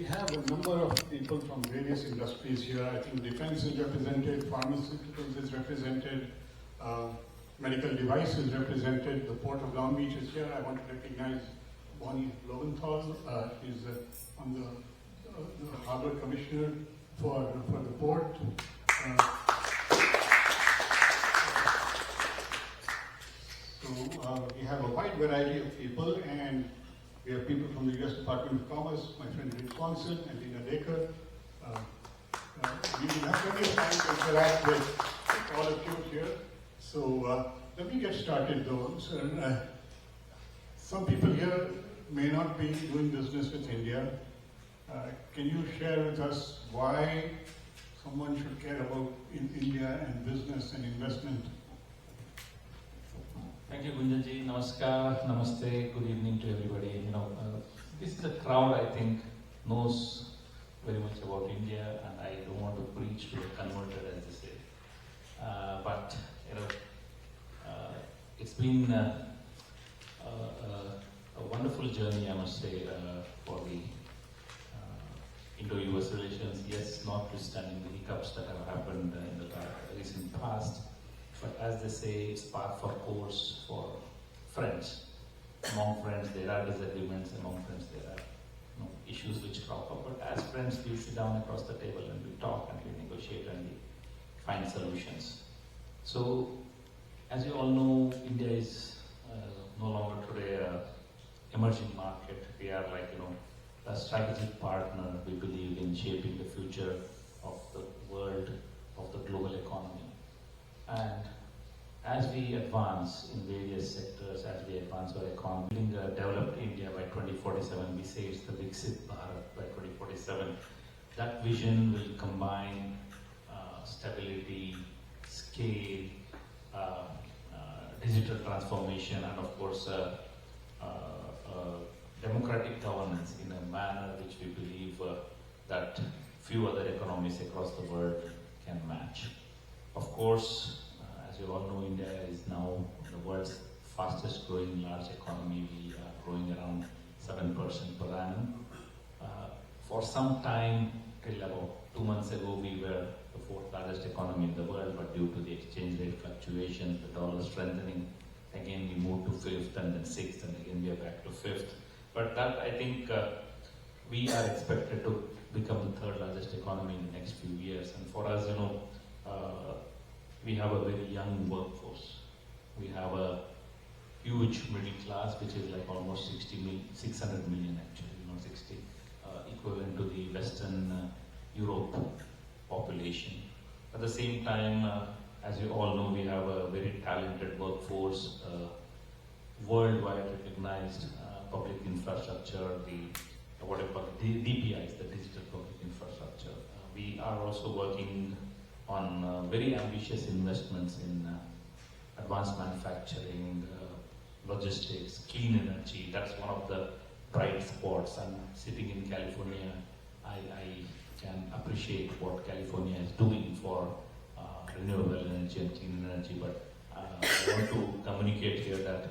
We have a number of people from various industries here. I think defense is represented, pharmaceuticals is represented, medical device is represented, the Port of Long Beach is here. I want to recognize Bonnie Lowenthal, is on the Harbor Commissioner for the port. So we have a wide variety of people, and we have people from the U.S. Department of Commerce, my friend Rick Swanson and Lena Baker. We will have plenty of time to interact with all of you here. So let me get started though. So, some people here may not be doing business with India. Can you share with us why someone should care about India and business and investment? Thank you, Gunjan ji. Namaskar, namaste, good evening to everybody. This is a crowd I think knows very much about India, and I don't want to preach to a converted, as they say. But it's been a wonderful journey, I must say, for the Indo-US relations. Yes, notwithstanding the hiccups that have happened in the recent past. But as they say, it's par for course for friends. Among friends, there are disagreements. Among friends, there are issues which crop up. But as friends, we sit down across the table and we talk and we negotiate and we find solutions. So, as you all know, India is no longer today an emerging market. We are like, a strategic partner. We believe in shaping the future of the world, of the global economy. And as we advance in various sectors, as we advance our economy, building a developed India by 2047, we say it's the Viksit Bharat by 2047. That vision will combine stability, scale, digital transformation, and of course democratic governance in a manner which we believe that few other economies across the world can match. Of course, as you all know, India is now the world's fastest growing large economy. We are growing around 7% per annum. For some time, till about 2 months ago, we were the fourth largest economy in the world, but due to the exchange rate fluctuations, the dollar strengthening, again we moved to fifth and then sixth, and again we are back to fifth. But that, I think, we are expected to become the third largest economy in the next few years. And for us, we have a very young workforce. We have a huge middle class, which is like almost 600 million actually, not 60, equivalent to the Western Europe population. At the same time, as you all know, we have a very talented workforce, worldwide recognized public infrastructure, what I call the DPIs, the digital public infrastructure. We are also working on very ambitious investments in advanced manufacturing, logistics, clean energy. That's one of the bright spots. I'm sitting in California. I can appreciate what California is doing for renewable energy and clean energy, but I want to communicate here that,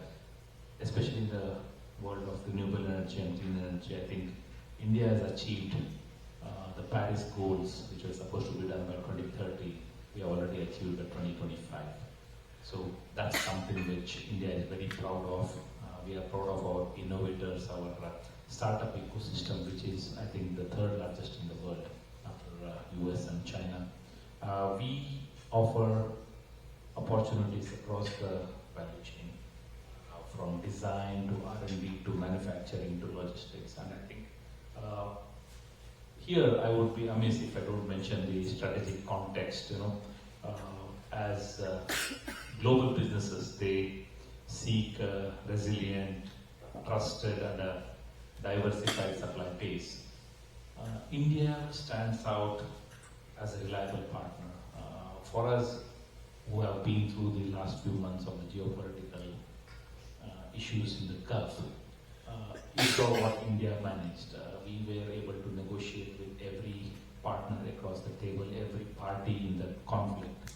especially in the world of renewable energy and clean energy, I think India has achieved the Paris goals, which were supposed to be done by 2030, we have already achieved by 2025. So that's something which India is very proud of. We are proud of our innovators, our startup ecosystem, which is, I think, the third largest in the world after US and China. We offer opportunities across the value chain, from design to R&D to manufacturing to logistics, and I think here I would be amiss if I don't mention the strategic context. As global businesses, they seek a resilient, trusted, and a diversified supply base. India stands out as a reliable partner. For us, who have been through the last few months of the geopolitical issues in the Gulf, you saw what India managed. We were able to negotiate with every partner across the table, every party in the conflict,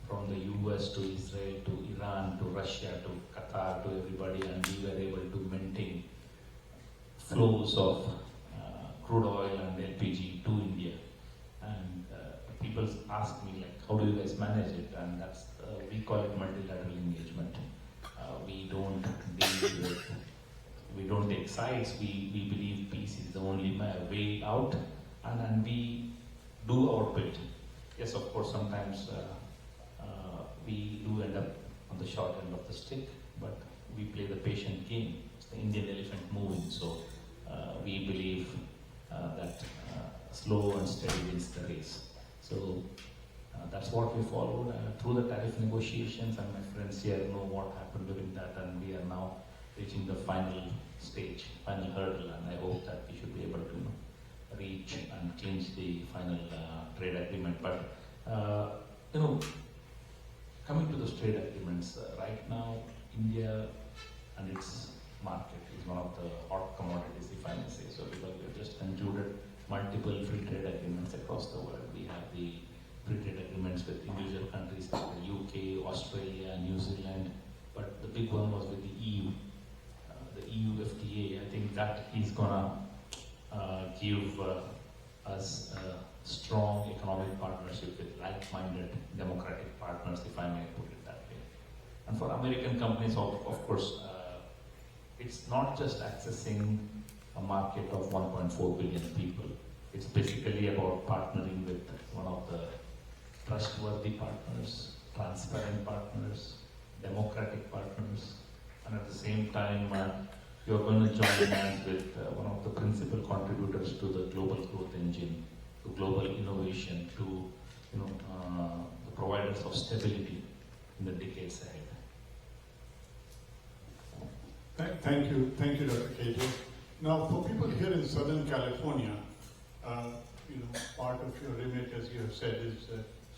from the US to Israel to Iran to Russia to Qatar to everybody, and we were able to maintain flows of crude oil and LPG to India. And people ask me like, how do you guys manage it? And that's we call it multilateral engagement. We don't deal with, we don't take sides. We believe peace is the only way out, and we do our bit. Yes, of course, sometimes we do end up on the short end of the stick, but we play the patient game. It's the Indian elephant moving, so we believe that slow and steady wins the race. So that's what we followed through the tariff negotiations, and my friends here know what happened during that, and we are now reaching the final stage, final hurdle, and I hope that we should be able to reach and clinch the final trade agreement. But coming to those trade agreements, right now India and its market is one of the hot commodities, if I may say so, because we have just concluded multiple free trade agreements across the world. We have the free trade agreements with individual countries like the UK, Australia, New Zealand, but the big one was with the EU. The EU FTA, I think that is gonna give us a strong economic partnership with like-minded democratic partners, if I may put it that way. And for American companies, of course, it's not just accessing a market of 1.4 billion people. It's basically about partnering with one of the trustworthy partners, transparent partners, democratic partners, and at the same time, you're going to join hands with one of the principal contributors to the global growth engine, to global innovation, to the providers of stability in the decades ahead. Thank you, Dr. KJ. Now, for people here in Southern California, part of your remit, as you have said, is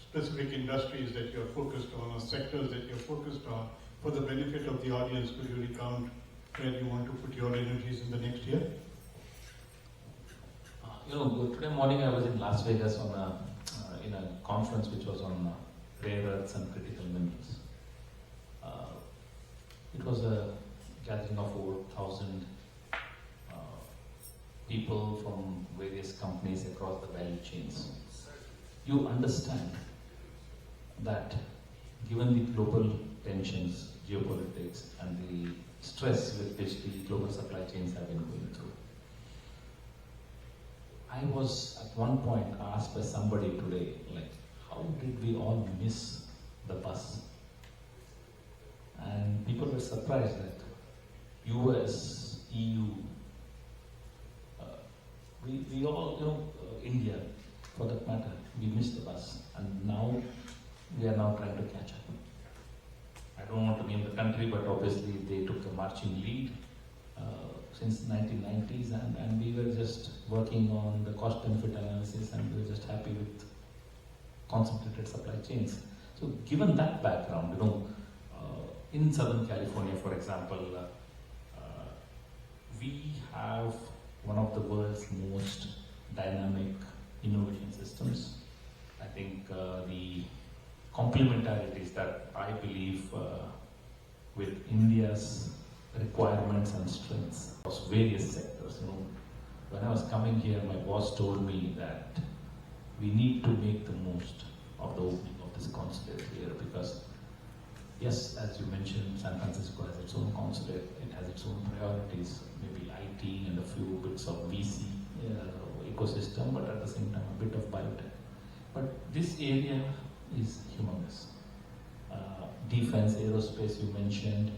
specific industries that you're focused on or sectors that you're focused on. For the benefit of the audience, could you recount where you want to put your energies in the next year? Today morning I was in Las Vegas on in a conference which was on rare earths and critical minerals. It was a gathering of over 1,000 people from various companies across the value chains. You understand that given the global tensions, geopolitics, and the stress with which the global supply chains have been going through, I was at one point asked by somebody today, like, how did we all miss the bus? And people were surprised that US, EU, we all, India, for that matter, we missed the bus, and now we are now trying to catch up. I don't want to name the country, but obviously they took a marching lead since 1990s, and we were just working on the cost-benefit analysis, and we were just happy with concentrated supply chains. So given that background, in Southern California, for example, we have one of the world's most dynamic innovation systems. I think the complementarities that I believe with India's requirements and strengths across various sectors. When I was coming here, my boss told me that we need to make the most of the opening of this consulate here, because yes, as you mentioned, San Francisco has its own consulate, it has its own priorities, maybe IT and a few bits of VC ecosystem, but at the same time a bit of biotech. But this area is humongous. Defense, aerospace you mentioned,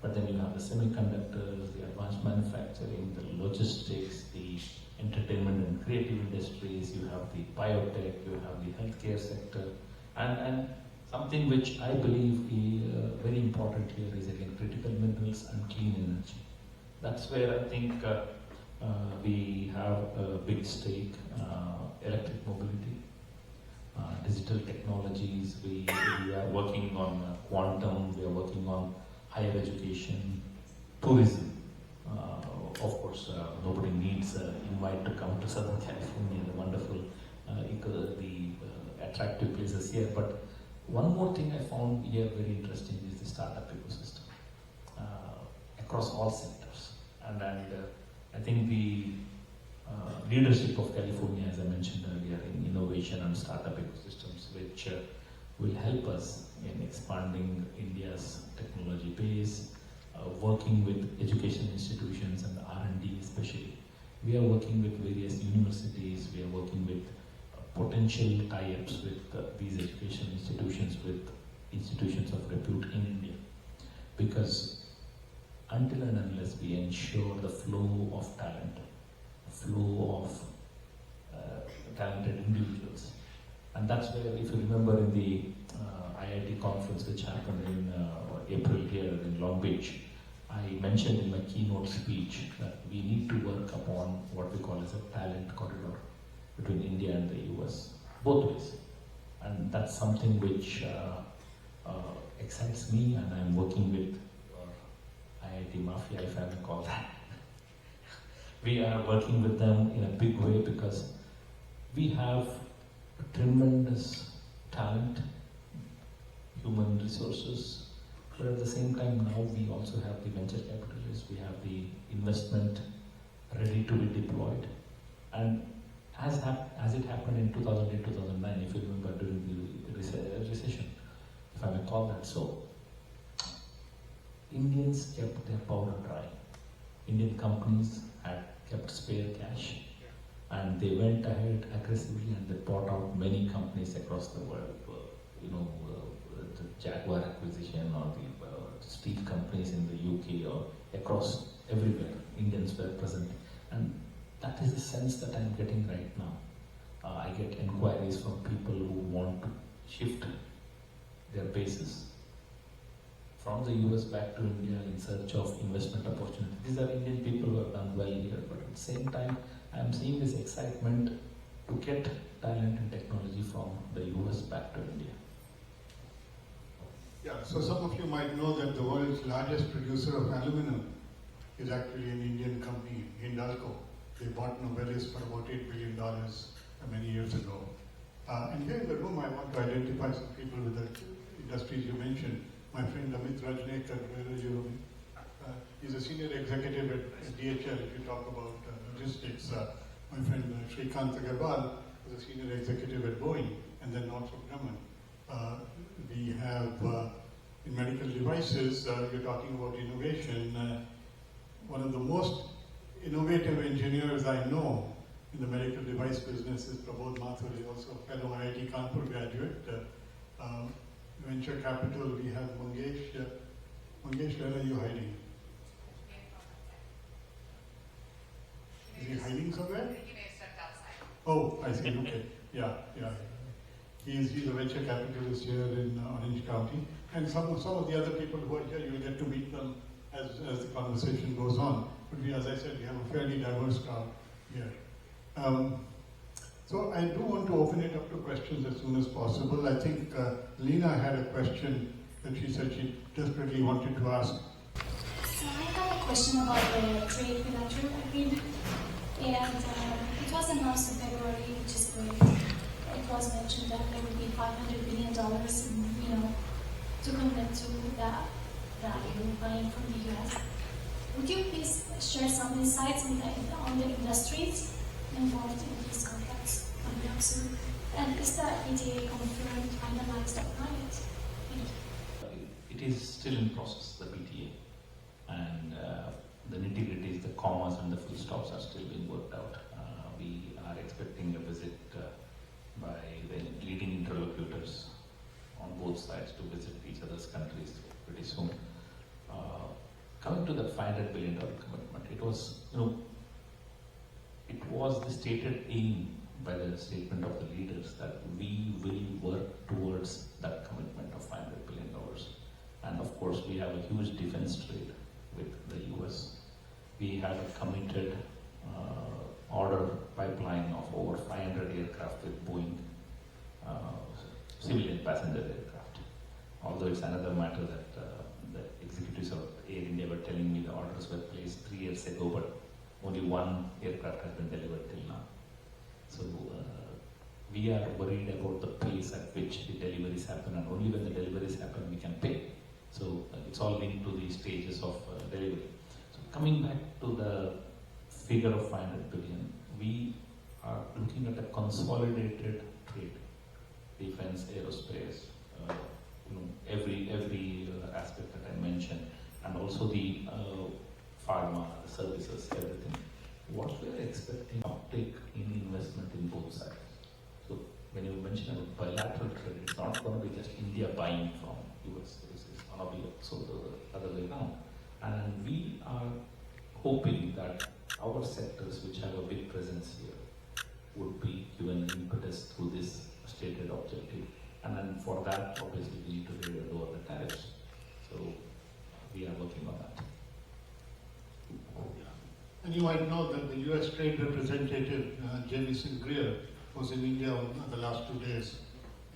but then you have the semiconductors, the advanced manufacturing, the logistics, the entertainment and creative industries, you have the biotech, you have the healthcare sector, and something which I believe is very important here is again critical minerals and clean energy. That's where I think we have a big stake, electric mobility, digital technologies, we are working on quantum, we are working on higher education, tourism. Of course, nobody needs an invite to come to Southern California, the wonderful, the attractive places here. But one more thing I found here very interesting is the startup ecosystem across all sectors. And I think the leadership of California, as I mentioned earlier, in innovation and startup ecosystems, which will help us in expanding India's technology base, working with education institutions and R&D especially. We are working with various universities, we are working with potential tie-ups with these education institutions, with institutions of repute in India. Because until and unless we ensure the flow of talent, flow of talented individuals, and that's where, if you remember in the IIT conference which happened in April here in Long Beach, I mentioned in my keynote speech that we need to work upon what we call as a talent corridor between India and the US, both ways. And that's something which excites me, and I'm working with IIT Mafia, if I may call that. We are working with them in a big way because we have tremendous talent, human resources, but at the same time now we also have the venture capitalists, we have the investment ready to be deployed. And as it happened in 2008, 2009, if you remember, during the recession, if I may call that so, Indians kept their powder dry. Indian companies had kept spare cash, and they went ahead aggressively and they bought out many companies across the world. The Jaguar acquisition, or the steel companies in the UK, or across everywhere, Indians were present. And that is the sense that I'm getting right now. I get inquiries from people who want to shift their bases from the US back to India in search of investment opportunities. These are Indian people who have done well here, but at the same time, I'm seeing this excitement to get talent and technology from the US back to India. Yeah, so some of you might know that the world's largest producer of aluminum is actually an Indian company, Hindalco. They bought Novelis for about $8 billion many years ago. And here in the room, I want to identify some people with the industries you mentioned. My friend Amritt CEO, where are you? He's a senior executive at DHL, if you talk about logistics. My friend Shrikant Agarwal is a senior executive at Boeing, and then Northrop Grumman. We have, in medical devices, you're talking about innovation. One of the most innovative engineers I know in the medical device business is Prabodh Mathur. He's also a fellow IIT Kanpur graduate. Venture capital, we have Mangesh. Mangesh, where are you hiding? Is he hiding somewhere? He may have stepped outside. Oh, I see, okay. Yeah. He's a venture capitalist here in Orange County. And some of the other people who are here, you'll get to meet them as the conversation goes on. But as I said, we have a fairly diverse crowd here. So I do want to open it up to questions as soon as possible. I think Lena had a question that she said she desperately wanted to ask. So I have a question about the trade bilateral agreement. And it was announced in February, which is great. It was mentioned that there would be $500 billion to commit to that value buying from the US. Would you please share some insights on the industries involved in these contracts coming up soon? And is the ETA confirmed, finalized, or not yet? Thank you. It is still in process, the BTA, and the nitty-gritties, the commas and the full stops are still being worked out. We are expecting a visit by the leading interlocutors on both sides to visit each other's countries pretty soon. Coming to the $500 billion commitment, it was the stated aim by the statement of the leaders that we will work towards that commitment of $500 billion. And of course, we have a huge defense trade with the US. We have a committed order pipeline of over 500 aircraft with Boeing, civilian passenger aircraft. Although it's another matter that the executives of Air India were telling me the orders were placed 3 years ago, but only one aircraft has been delivered till now. So we are worried about the pace at which the deliveries happen, and only when the deliveries happen we can pay. So it's all linked to the stages of delivery. So coming back to the figure of 500 billion. We are looking at a consolidated trade, defense, aerospace, every aspect that I mentioned, and also the pharma, the services, everything. What we are expecting uptake in investment in both sides. So when you mention about bilateral trade, it's not going to be just India buying from US. It's going to be also the other way around. And we are hoping that our sectors, which have a big presence here, would be given impetus through this stated objective. And then for that, obviously, we need to lower the tariffs. So we are working on that. And you might know that the US Trade Representative, Jamieson Greer, was in India on the last 2 days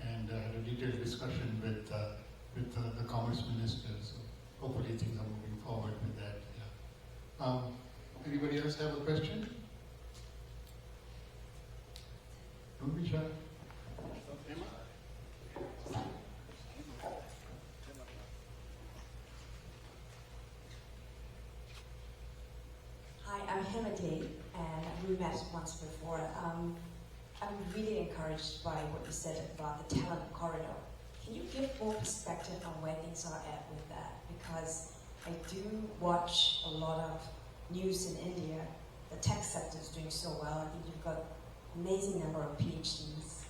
and had a detailed discussion with the Commerce Minister. So hopefully things are moving forward with that. Yeah. Anybody else have a question? Don't be shy. Hi, I'm Hemade, and we met once before. I'm really encouraged by what you said about the talent corridor. Can you give more perspective on where things are at with that? Because I do watch a lot of news in India. The tech sector is doing so well. I think you've got an amazing number of PhDs.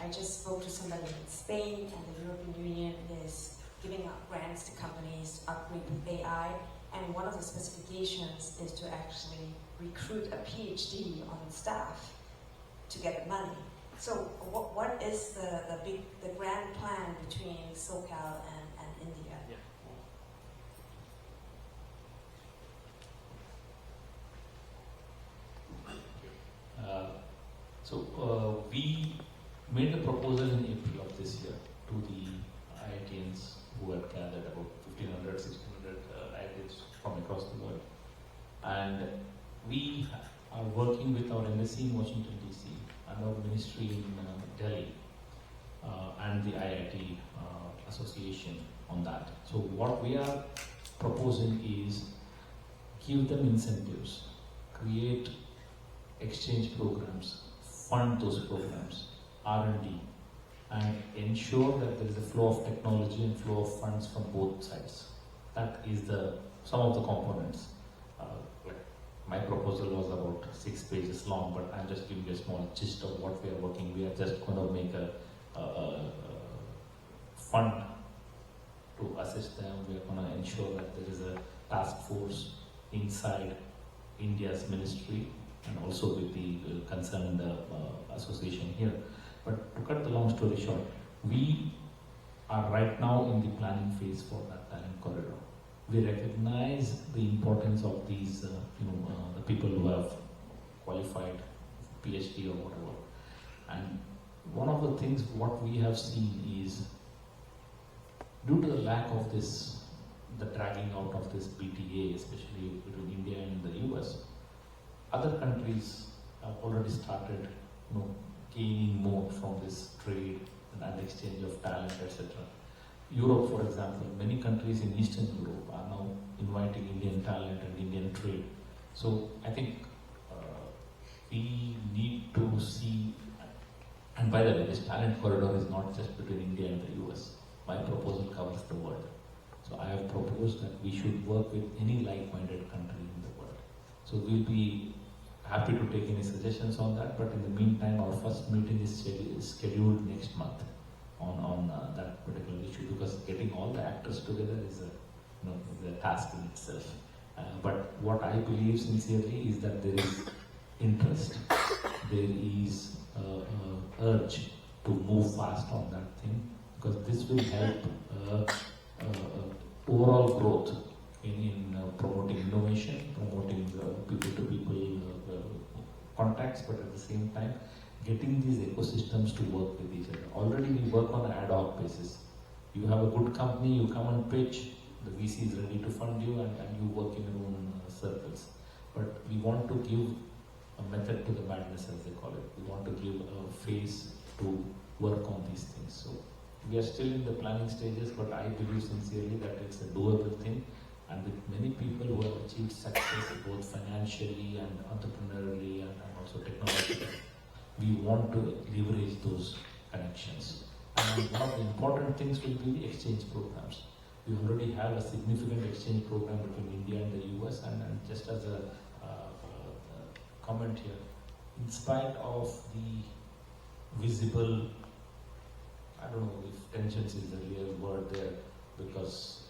I just spoke to somebody in Spain, and the European Union is giving out grants to companies to upgrade with AI. And one of the specifications is to actually recruit a PhD on staff to get the money. So what is the grand plan between SoCal and India? We made a proposal in April of this year to the IITians who had gathered about 1,500, 1,600 IITians from across the world. And we are working with our embassy in Washington DC and our ministry in Delhi and the IIT association on that. So what we are proposing is give them incentives, create exchange programs, fund those programs, R&D, and ensure that there is a flow of technology and flow of funds from both sides. That is some of the components. Like my proposal was about 6 pages long, but I'm just giving you a small gist of what we are working. We are just going to make a fund to assist them. We are going to ensure that there is a task force inside India's ministry and also with the concerned association here. But to cut the long story short, we are right now in the planning phase for that talent corridor. We recognize the importance of these, the people who have qualified PhD or whatever. And one of the things what we have seen is, due to the lack of this, the dragging out of this BTA, especially between India and the US, other countries have already started, gaining more from this trade and exchange of talent, etc. Europe, for example, many countries in Eastern Europe are now inviting Indian talent and Indian trade. So I think we need to see, and by the way, this talent corridor is not just between India and the US. My proposal covers the world. So I have proposed that we should work with any like-minded country in the world. So we'll be happy to take any suggestions on that, but in the meantime, our first meeting is scheduled next month on that particular issue, because getting all the actors together is a task in itself. But what I believe sincerely is that there is interest, there is urge to move fast on that thing, because this will help overall growth in promoting innovation, promoting people-to-people contacts, but at the same time getting these ecosystems to work with each other. Already we work on an ad hoc basis. You have a good company, you come and pitch, the VC is ready to fund you, and you work in your own circles. But we want to give a method to the madness, as they call it. We want to give a phase to work on these things. So we are still in the planning stages, but I believe sincerely that it's a doable thing. And with many people who have achieved success both financially and entrepreneurially and also technologically, we want to leverage those connections. And one of the important things will be the exchange programs. We already have a significant exchange program between India and the US, and just as a comment here, in spite of the visible, I don't know if tensions is the real word there, because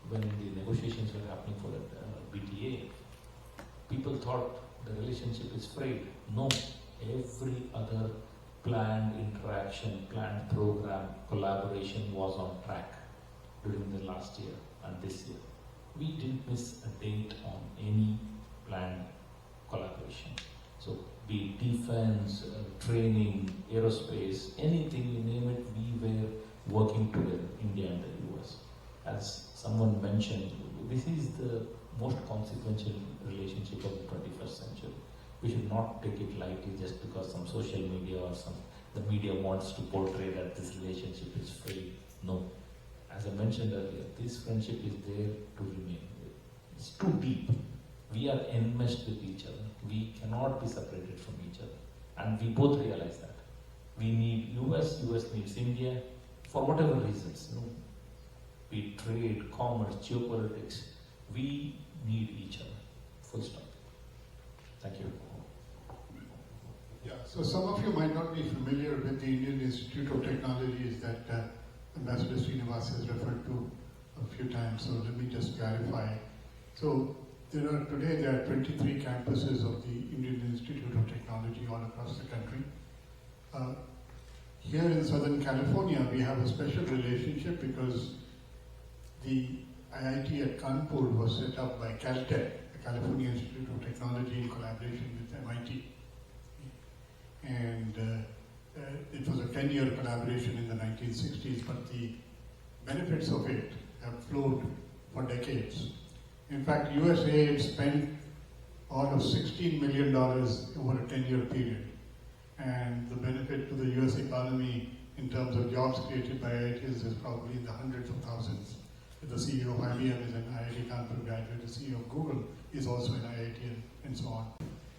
when the negotiations were happening for the BTA, people thought the relationship is frayed. No, every other planned interaction, planned program, collaboration was on track during the last year and this year. We didn't miss a date on any planned collaboration. So be it defense, training, aerospace, anything you name it, we were working together, India and the US. As someone mentioned, this is the most consequential relationship of the 21st century. We should not take it lightly just because some social media or the media wants to portray that this relationship is free. No. As I mentioned earlier, this friendship is there to remain. It's too deep. We are enmeshed with each other. We cannot be separated from each other. And we both realize that. We need US needs India, for whatever reasons. Be it trade, commerce, geopolitics, we need each other. Full stop. Thank you. Yeah, so some of you might not be familiar with the Indian Institute of Technologies that Ambassador Srinivasa has referred to a few times, so let me just clarify. So today there are 23 campuses of the Indian Institute of Technology all across the country. Here in Southern California, we have a special relationship because the IIT at Kanpur was set up by Caltech, the California Institute of Technology, in collaboration with MIT. And it was a 10-year collaboration in the 1960s, but the benefits of it have flowed for decades. In fact, USAID spent all of $16 million over a 10-year period. And the benefit to the US economy in terms of jobs created by IITs is probably in the hundreds of thousands. The CEO of IBM is an IIT Kanpur graduate, the CEO of Google is also an IIT, and so on.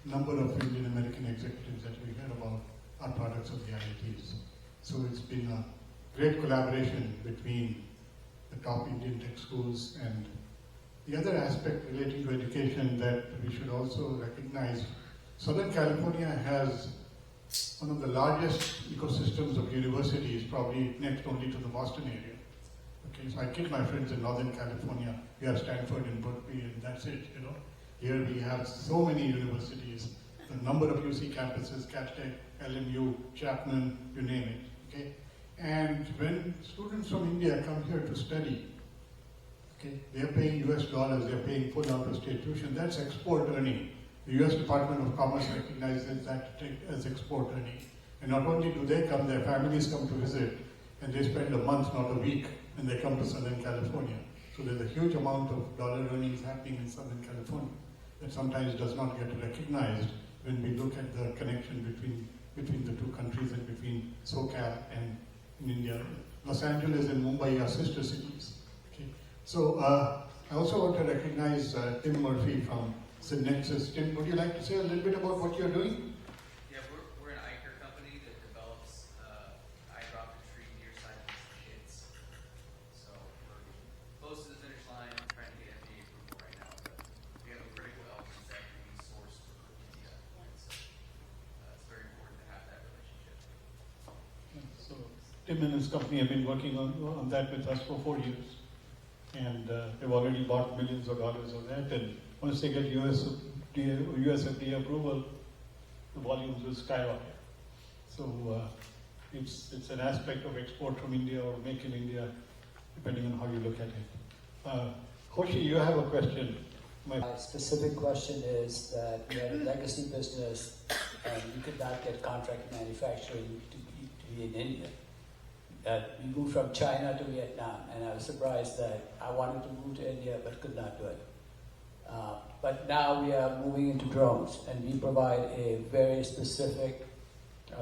Number of Indian American executives that we hear about are products of the IITs. So it's been a great collaboration between the top Indian tech schools. And the other aspect relating to education that we should also recognize, Southern California has one of the largest ecosystems of universities, probably next only to the Boston area. Okay, so I kid my friends in Northern California, we have Stanford and Berkeley, and that's it, Here we have so many universities, the number of UC campuses, Caltech, LMU, Chapman, you name it, okay? And when students from India come here to study, okay, they're paying US dollars, they're paying full out-of-state tuition, that's export earning. The US Department of Commerce recognizes that as export earning. And not only do they come, their families come to visit, and they spend a month, not a week, and they come to Southern California. So there's a huge amount of dollar earnings happening in Southern California that sometimes does not get recognized when we look at the connection between the two countries and between SoCal and in India. Los Angeles and Mumbai are sister cities. Okay? So I also want to recognize Tim Murphy from Synexus. Tim, would you like to say a little bit about what you're doing? Yeah, we're an eye care company that develops eye droppetry nearsighted kits. So we're close to the finish line, trying to get FDA approval right now. But we have a critical element that can be sourced for India. So it's very important to have that relationship. So Tim and his company have been working on that with us for 4 years. And they've already bought millions of dollars of that. And once they get US FDA approval, the volumes will skyrocket. So it's an aspect of export from India or make in India, depending on how you look at it. Hoshi, you have a question. My specific question is that you had a legacy business and you could not get contract manufacturing to be in India. We moved from China to Vietnam, and I was surprised that I wanted to move to India but could not do it. But now we are moving into drones, and we provide a very specific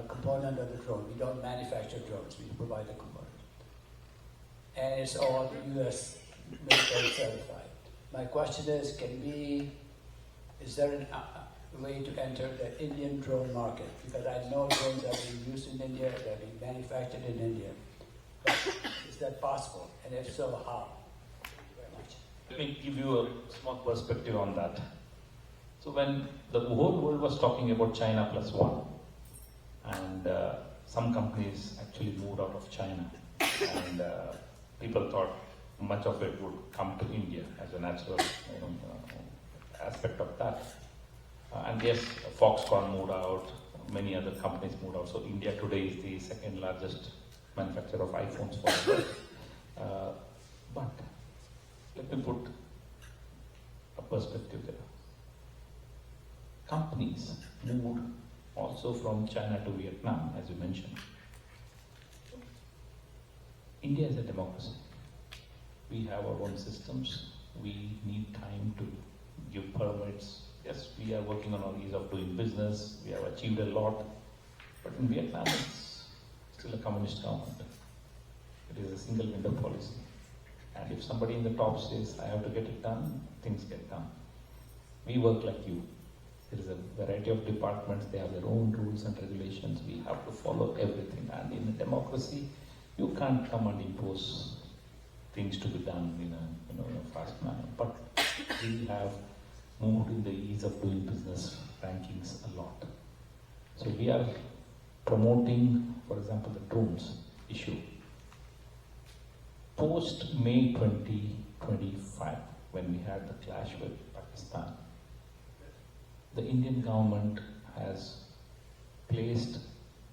component of the drone. We don't manufacture drones, we provide the component. And it's all US military certified. My question is, is there a way to enter the Indian drone market? Because I know drones are being used in India, they're being manufactured in India. But is that possible? And if so, how? Thank you very much. Let me give you a small perspective on that. So when the whole world was talking about China plus one, and some companies actually moved out of China, and people thought much of it would come to India as a natural aspect of that. And yes, Foxconn moved out, many other companies moved out. So India today is the second largest manufacturer of iPhones for the world. But let me put a perspective there. Companies moved also from China to Vietnam, as you mentioned. India is a democracy. We have our own systems. We need time to give permits. Yes, we are working on our ease of doing business. We have achieved a lot. But in Vietnam, it's still a communist government. It is a single window policy. And if somebody in the top says, I have to get it done, things get done. We work like you. There is a variety of departments. They have their own rules and regulations. We have to follow everything. And in a democracy, you can't come and impose things to be done in a fast manner. But we have moved in the ease of doing business rankings a lot. So we are promoting, for example, the drones issue. Post May 2025, when we had the clash with Pakistan, the Indian government has placed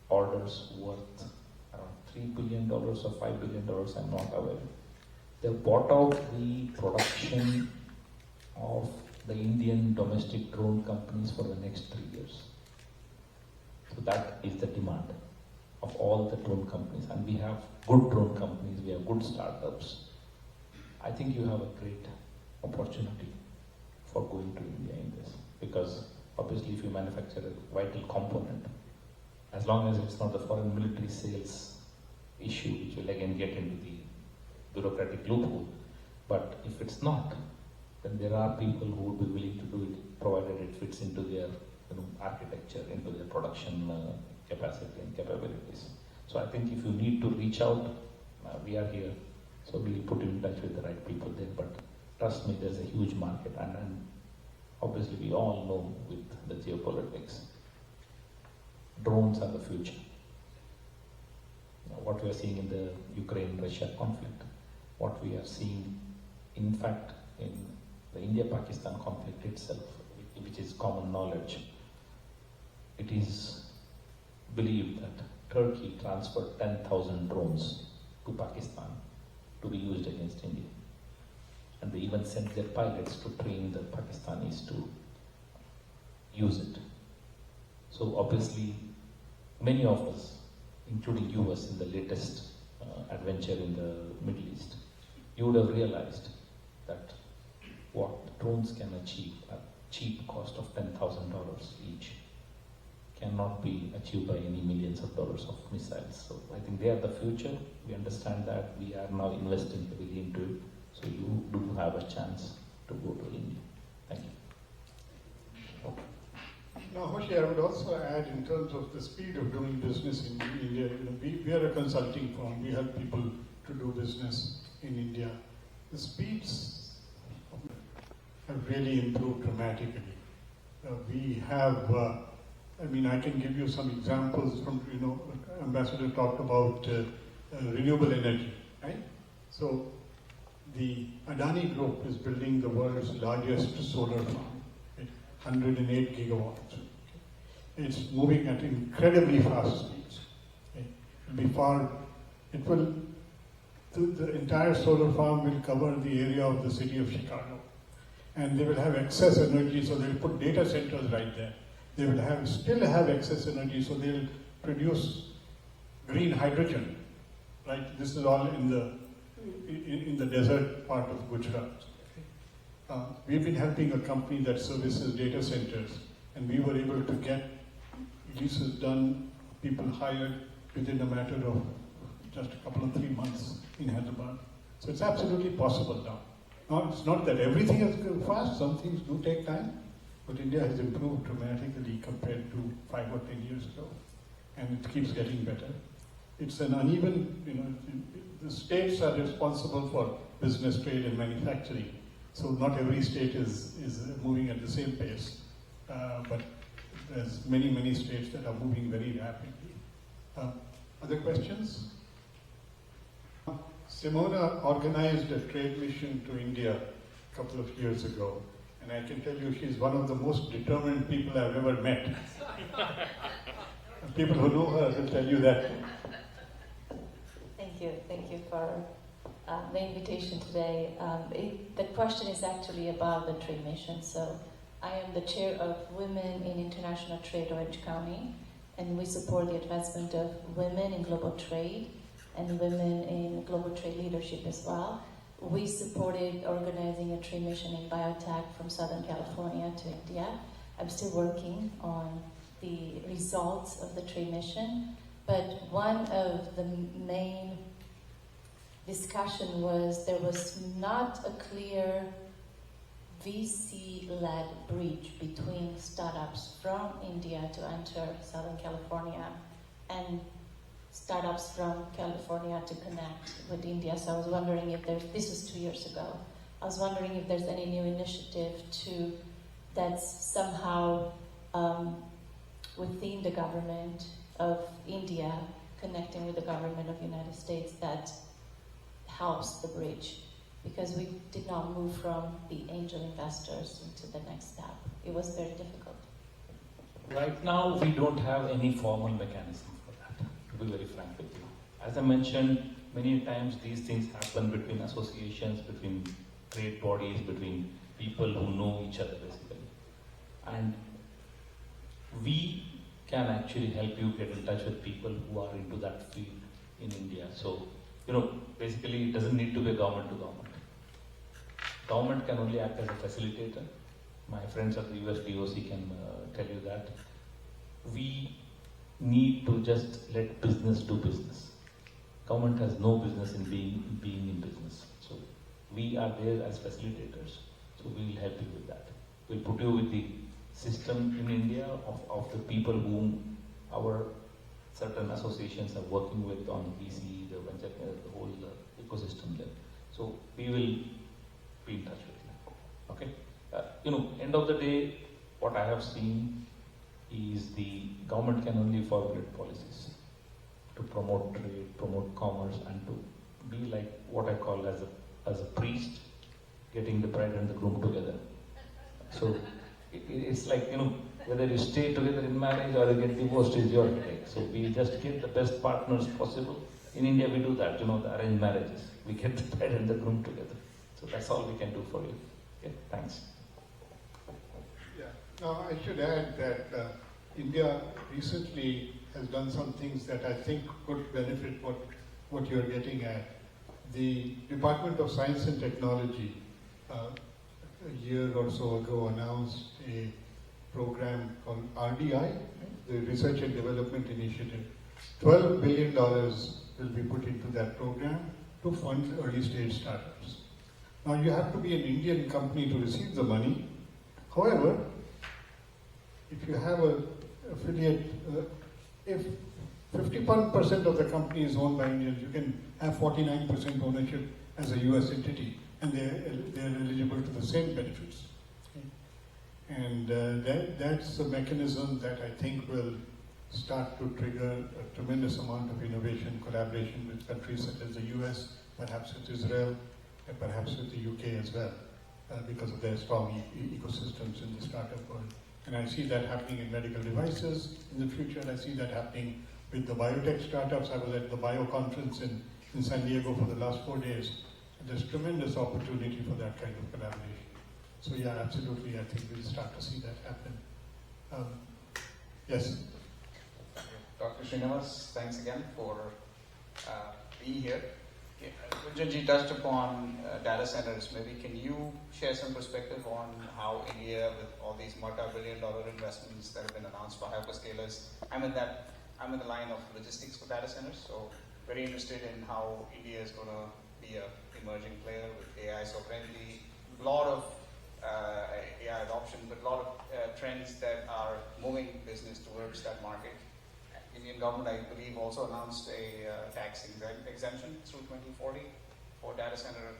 orders worth around $3 billion or $5 billion, I'm not aware. They bought out the production of the Indian domestic drone companies for the next 3 years. So that is the demand of all the drone companies. And we have good drone companies, we have good startups. I think you have a great opportunity for going to India in this. Because obviously if you manufacture a vital component, as long as it's not the foreign military sales issue, which will again get into the bureaucratic loophole, but if it's not, then there are people who would be willing to do it, provided it fits into their architecture, into their production capacity and capabilities. So I think if you need to reach out, we are here. So we'll put you in touch with the right people there. But trust me, there's a huge market, and obviously we all know with the geopolitics, drones are the future. What we are seeing in the Ukraine-Russia conflict, what we are seeing, in fact, in the India-Pakistan conflict itself, which is common knowledge, it is believed that Turkey transferred 10,000 drones to Pakistan to be used against India. And they even sent their pilots to train the Pakistanis to use it. So obviously, many of us, including US in the latest adventure in the Middle East, you would have realized that what drones can achieve at cheap cost of $10,000 each cannot be achieved by any millions of dollars of missiles. So I think they are the future. We understand that. We are now investing heavily into it. So you do have a chance to go to India. Thank you. Now, Hoshi, I would also add in terms of the speed of doing business in India, we are a consulting firm. We help people to do business in India. The speeds have really improved dramatically. We have, I can give you some examples from, Ambassador talked about renewable energy, right? So the Adani Group is building the world's largest solar farm, 108 gigawatts. It's moving at incredibly fast speeds. The entire solar farm will cover the area of the city of Chicago. And they will have excess energy, so they'll put data centers right there. They will still have excess energy, so they'll produce green hydrogen, right? This is all in the desert part of Gujarat. We've been helping a company that services data centers, and we were able to get leases done, people hired within a matter of just a couple of 3 months in Hyderabad. So it's absolutely possible now. It's not that everything has gone fast, some things do take time, but India has improved dramatically compared to 5 or 10 years ago, and it keeps getting better. It's an uneven, the states are responsible for business, trade, and manufacturing, so not every state is moving at the same pace, but there's many states that are moving very rapidly. Other questions? Simona organized a trade mission to India a couple of years ago, and I can tell you she's one of the most determined people I've ever met. People who know her will tell you that. Thank you for the invitation today. The question is actually about the trade mission. So I am the chair of Women in International Trade Orange County, and we support the advancement of women in global trade and women in global trade leadership as well. We supported organizing a trade mission in biotech from Southern California to India. I'm still working on the results of the trade mission, but one of the main discussion was there was not a clear VC-led bridge between startups from India to enter Southern California and startups from California to connect with India. So I was wondering if this was 2 years ago, I was wondering if there's any new initiative that's somehow within the government of India, connecting with the government of the United States that helps the bridge, because we did not move from the angel investors into the next step. It was very difficult. Right now, we don't have any formal mechanism for that, to be very frank with you. As I mentioned, many times these things happen between associations, between trade bodies, between people who know each other basically. And we can actually help you get in touch with people who are into that field in India. So, basically it doesn't need to be government to government. Government can only act as a facilitator. My friends at the US DOC can tell you that. We need to just let business do business. Government has no business in being in business. So we are there as facilitators. So we will help you with that. We'll put you with the system in India of the people whom our certain associations are working with on VC, the venture, the whole ecosystem there. So we will be in touch with you. Okay? End of the day, what I have seen is the government can only formulate policies to promote trade, promote commerce, and to be like what I call as a priest getting the bride and the groom together. So it's like, whether you stay together in marriage or you get divorced is your headache. So we just get the best partners possible. In India we do that, the arranged marriages. We get the bride and the groom together. So that's all we can do for you. Okay, thanks. Yeah. Now I should add that India recently has done some things that I think could benefit what you're getting at. The Department of Science and Technology a year or so ago announced a program called RDI, the Research and Development Initiative. $12 billion will be put into that program to fund early stage startups. Now you have to be an Indian company to receive the money. However, if you have an affiliate, if 51% of the company is owned by Indians, you can have 49% ownership as a US entity, and they're eligible to the same benefits. And that's a mechanism that I think will start to trigger a tremendous amount of innovation, collaboration with countries such as the US, perhaps with Israel, and perhaps with the UK as well, because of their strong ecosystems in the startup world. And I see that happening in medical devices in the future. I see that happening with the biotech startups. I was at the Bio Conference in San Diego for the last 4 days. And there's tremendous opportunity for that kind of collaboration. So yeah, absolutely, I think we'll start to see that happen. Yes? Dr. Srinivasa, thanks again for being here. Gunjan touched upon data centers. Maybe can you share some perspective on how India, with all these multi-billion-dollar investments that have been announced by hyperscalers, I'm in the line of logistics for data centers, so very interested in how India is going to be a emerging player with AI sovereignty, a lot of AI adoption, but a lot of trends that are moving business towards that market. Indian government, I believe, also announced a tax exemption through 2040 for data center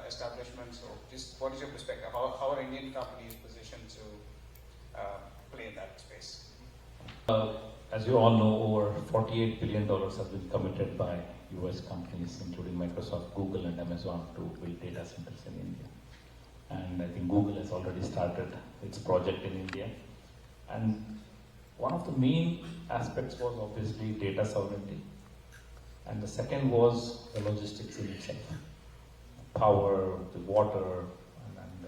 establishments. So just what is your perspective? How are Indian companies positioned to play in that space? As you all know, over $48 billion has been committed by US companies, including Microsoft, Google, and Amazon, to build data centers in India. And I think Google has already started its project in India. And one of the main aspects was obviously data sovereignty. And the second was the logistics in itself. Power, the water, and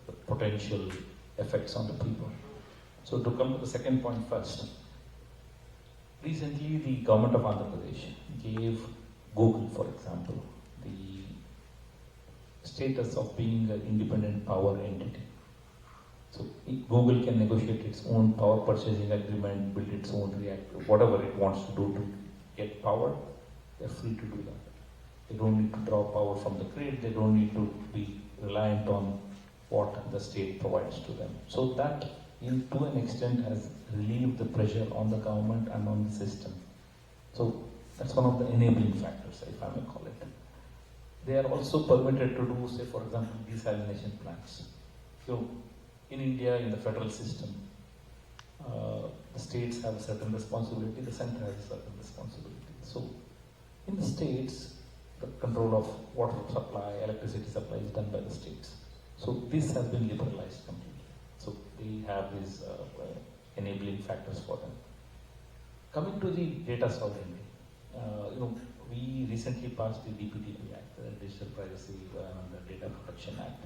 the potential effects on the people. So to come to the second point first, recently the government of Andhra Pradesh gave Google, for example, the status of being an independent power entity. So Google can negotiate its own power purchasing agreement, build its own reactor, whatever it wants to do to get power, they're free to do that. They don't need to draw power from the grid, they don't need to be reliant on what the state provides to them. So that, to an extent, has relieved the pressure on the government and on the system. So that's one of the enabling factors, if I may call it. They are also permitted to do, say, for example, desalination plants. So in India, in the federal system, the states have a certain responsibility, the center has a certain responsibility. So in the states, the control of water supply, electricity supply is done by the states. So this has been liberalized completely. So they have these enabling factors for them. Coming to the data sovereignty, we recently passed the DPDP Act, the Digital Privacy and the Data Protection Act.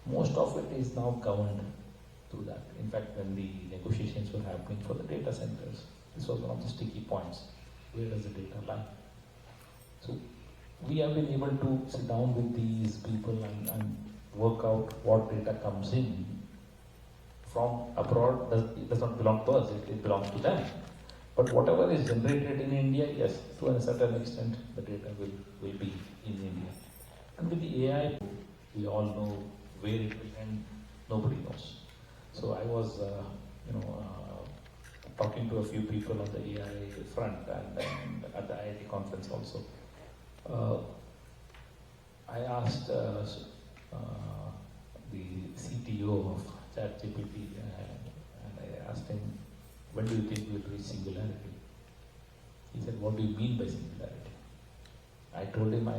Most of it is now governed through that. In fact, when the negotiations were happening for the data centers, this was one of the sticky points. Where does the data lie? So we have been able to sit down with these people and work out what data comes in from abroad. It does not belong to us, it belongs to them. But whatever is generated in India, yes, to a certain extent, the data will be in India. And with the AI, we all know where it will end, nobody knows. So I was, talking to a few people on the AI front and at the IIT conference also. I asked the CTO of ChatGPT and I asked him, when do you think we'll reach singularity? He said, what do you mean by singularity? I told him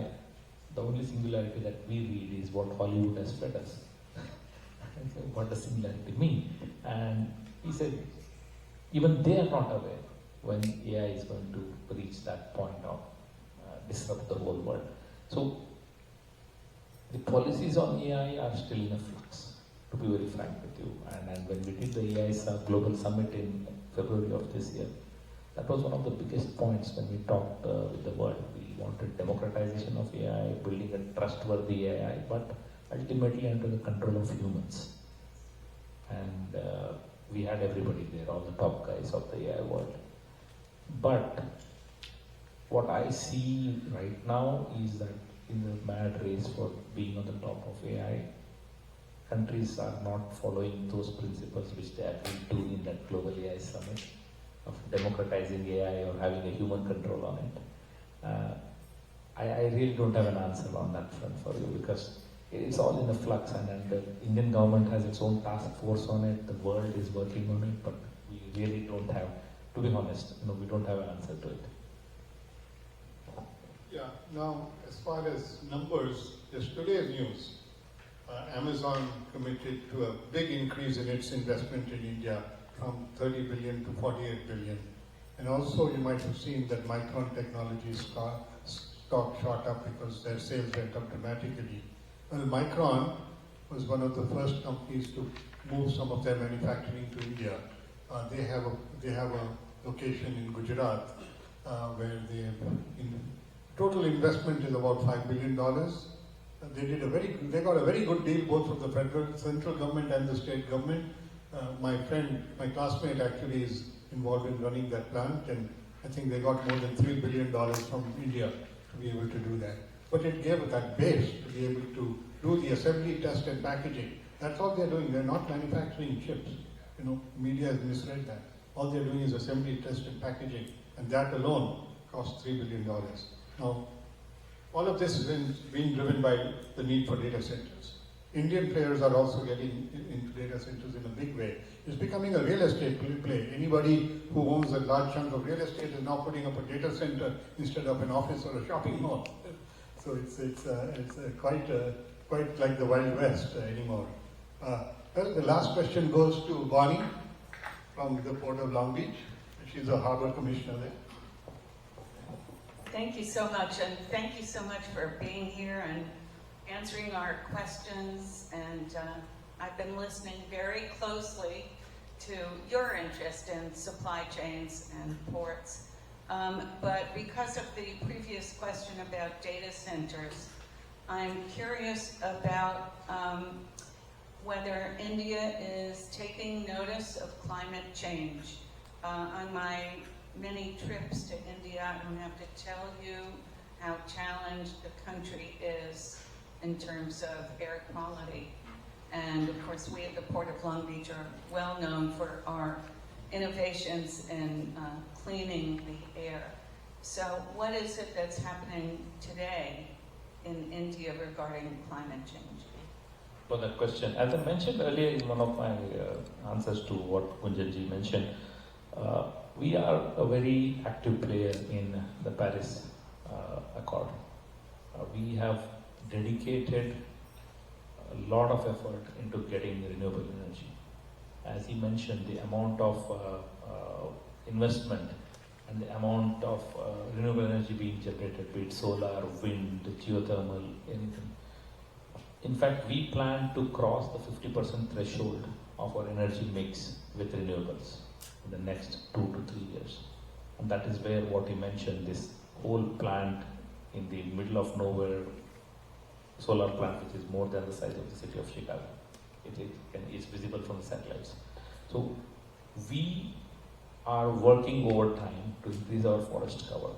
the only singularity that we read is what Hollywood has fed us. I said, what does singularity mean? And he said, even they are not aware when AI is going to reach that point of disrupt the whole world. So the policies on AI are still in a flux, to be very frank with you. And when we did the AI Global Summit in February of this year, that was one of the biggest points when we talked with the world. We wanted democratization of AI, building a trustworthy AI, but ultimately under the control of humans. And we had everybody there, all the top guys of the AI world. But what I see right now is that in the mad race for being on the top of AI, countries are not following those principles which they agreed to in that Global AI Summit of democratizing AI or having a human control on it. I really don't have an answer on that front for you because it's all in a flux and the Indian government has its own task force on it, the world is working on it, but we really don't have, to be honest, we don't have an answer to it. Yeah, now as far as numbers, just today's news, Amazon committed to a big increase in its investment in India from 30 billion to 48 billion. And also you might have seen that Micron Technologies stock shot up because their sales went up dramatically. Well, Micron was one of the first companies to move some of their manufacturing to India. They have a location in Gujarat where total investment is about $5 billion. They got a very good deal both from the central government and the state government. My classmate actually is involved in running that plant, and I think they got more than $3 billion from India to be able to do that. but it gave that base to be able to do the assembly, test, and packaging. That's all they're doing. They're not manufacturing chips. Media has misread that. All they're doing is assembly, test, and packaging, and that alone costs $3 billion. Now, all of this is being driven by the need for data centers. Indian players are also getting into data centers in a big way. It's becoming a real estate play. Anybody who owns a large chunk of real estate is now putting up a data center instead of an office or a shopping mall. So it's quite like the Wild West anymore. Well, the last question goes to Bonnie from the Port of Long Beach. She's a harbor commissioner there. Thank you so much, and thank you so much for being here and answering our questions. And I've been listening very closely to your interest in supply chains and ports. But because of the previous question about data centers, I'm curious about whether India is taking notice of climate change. On my many trips to India, I don't have to tell you how challenged the country is in terms of air quality. And of course, we at the Port of Long Beach are well known for our innovations in cleaning the air. So what is it that's happening today in India regarding climate change? For that question, as I mentioned earlier in one of my answers to what Gunjan ji mentioned, we are a very active player in the Paris Accord. We have dedicated a lot of effort into getting renewable energy. As he mentioned, the amount of investment and the amount of renewable energy being generated, be it solar, wind, geothermal, anything. In fact, we plan to cross the 50% threshold of our energy mix with renewables in the next 2 to 3 years. And that is where what he mentioned, this whole plant in the middle of nowhere, solar plant which is more than the size of the city of Chicago. It's visible from the satellites. So we are working overtime to increase our forest cover.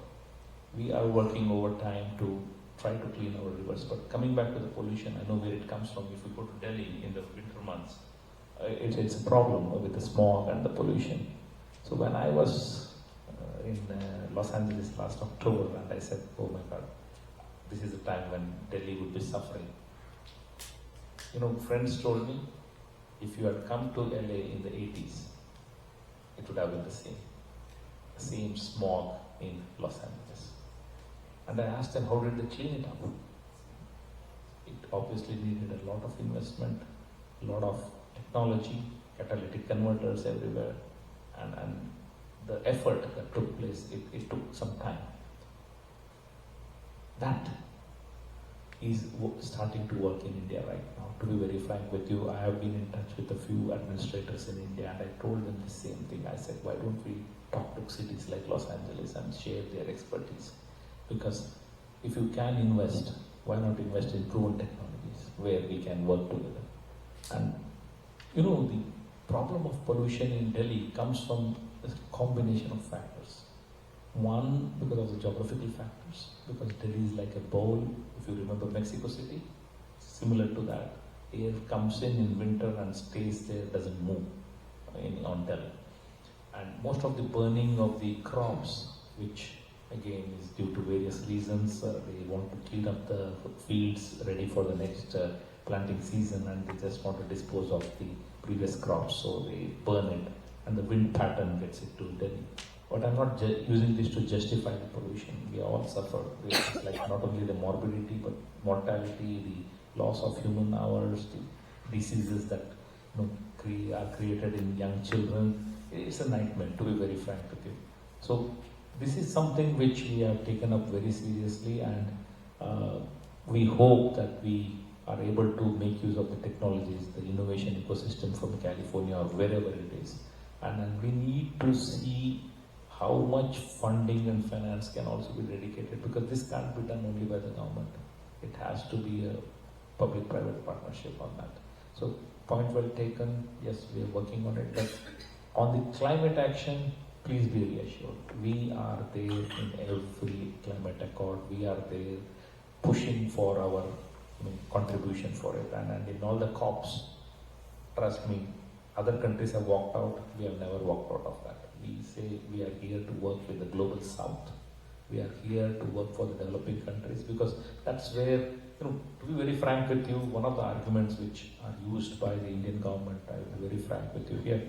We are working overtime to try to clean our rivers. But coming back to the pollution, I know where it comes from. If we go to Delhi in the winter months, it's a problem with the smog and the pollution. So when I was in Los Angeles last October, and I said, oh my God, this is the time when Delhi would be suffering. Friends told me, if you had come to LA in the 80s, it would have been the same smog in Los Angeles. And I asked them, how did they clean it up? It obviously needed a lot of investment, a lot of technology, catalytic converters everywhere, and the effort that took place, it took some time. That is starting to work in India right now. To be very frank with you, I have been in touch with a few administrators in India, and I told them the same thing. I said, why don't we talk to cities like Los Angeles and share their expertise? Because if you can invest, why not invest in proven technologies where we can work together? And the problem of pollution in Delhi comes from a combination of factors. One, because of the geographical factors, because Delhi is like a bowl. If you remember Mexico City, similar to that. Air comes in winter and stays there, doesn't move on Delhi. And most of the burning of the crops, which again is due to various reasons, they want to clean up the fields ready for the next planting season, and they just want to dispose of the previous crops, so they burn it, and the wind pattern gets it to Delhi. But I'm not using this to justify the pollution. We all suffer. It's like not only the morbidity, but mortality, the loss of human hours, the diseases that are created in young children. It's a nightmare, to be very frank with you. So this is something which we have taken up very seriously, and we hope that we are able to make use of the technologies, the innovation ecosystem from California or wherever it is. And we need to see how much funding and finance can also be dedicated, because this can't be done only by the government. It has to be a public-private partnership on that. So, point well taken. Yes, we are working on it. But on the climate action, please be reassured. We are there in every climate accord. We are there pushing for our contribution for it. And in all the COPs, trust me, other countries have walked out, we have never walked out of that. We say we are here to work with the global south. We are here to work for the developing countries because that's where, to be very frank with you, one of the arguments which are used by the Indian government, I will be very frank with you here,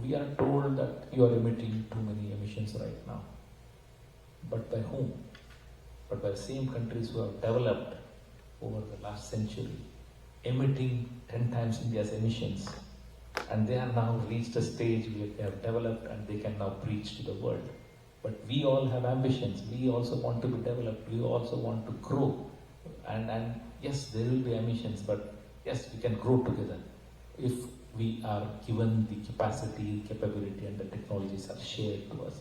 we are told that you are emitting too many emissions right now. But by whom? But by the same countries who have developed over the last century, emitting 10 times India's emissions. And they have now reached a stage where they have developed and they can now preach to the world. But we all have ambitions. We also want to be developed. We also want to grow. And yes, there will be emissions, but yes, we can grow together if we are given the capacity, capability, and the technologies are shared to us.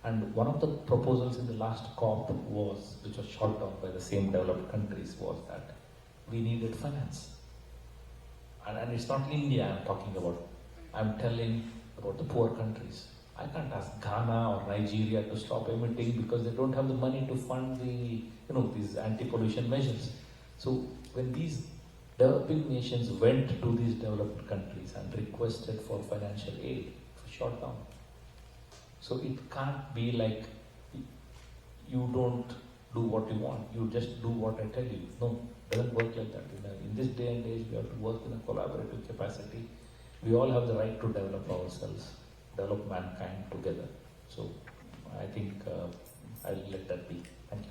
And one of the proposals in the last COP was, which was shot down by the same developed countries, was that we needed finance. And it's not India I'm talking about. I'm telling about the poor countries. I can't ask Ghana or Nigeria to stop emitting because they don't have the money to fund the, these anti-pollution measures. So when these developing nations went to these developed countries and requested for financial aid, it was shot down. So it can't be like you don't do what you want, you just do what I tell you. No, it doesn't work like that. In this day and age, we have to work in a collaborative capacity. We all have the right to develop ourselves, develop mankind together. So I think I'll let that be. Thank you.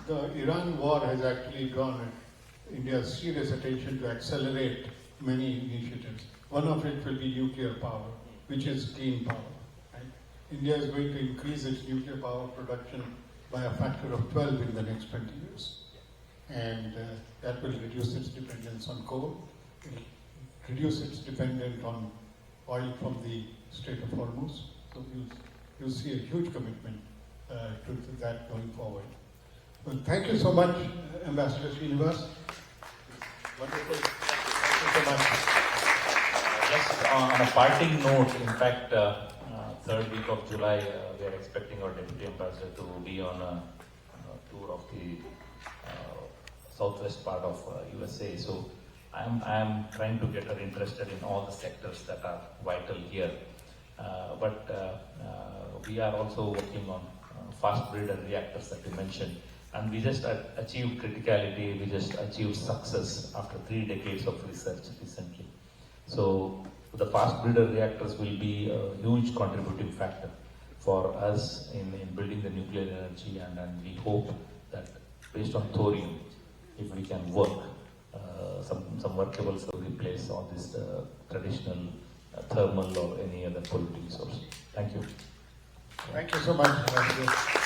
So the Iran war has actually drawn India's serious attention to accelerate many initiatives. One of it will be nuclear power, which is clean power. Right? India is going to increase its nuclear power production by a factor of 12 in the next 20 years. And that will reduce its dependence on coal, it will reduce its dependence on oil from the Strait of Hormuz. So you'll see a huge commitment to that going forward. Well, thank you so much, Ambassador Srinivasa. Wonderful. Thank you so much. Just on a parting note, in fact, third week of July, we are expecting our Deputy Ambassador to be on a tour of the southwest part of USA. So I'm trying to get her interested in all the sectors that are vital here. But we are also working on fast breeder reactors that you mentioned. And we just achieved criticality, we just achieved success after 3 decades of research recently. So the fast breeder reactors will be a huge contributing factor for us in building the nuclear energy, and we hope that based on thorium, if we can work, some workables will replace all this traditional thermal or any other polluting source. Thank you. Thank you so much.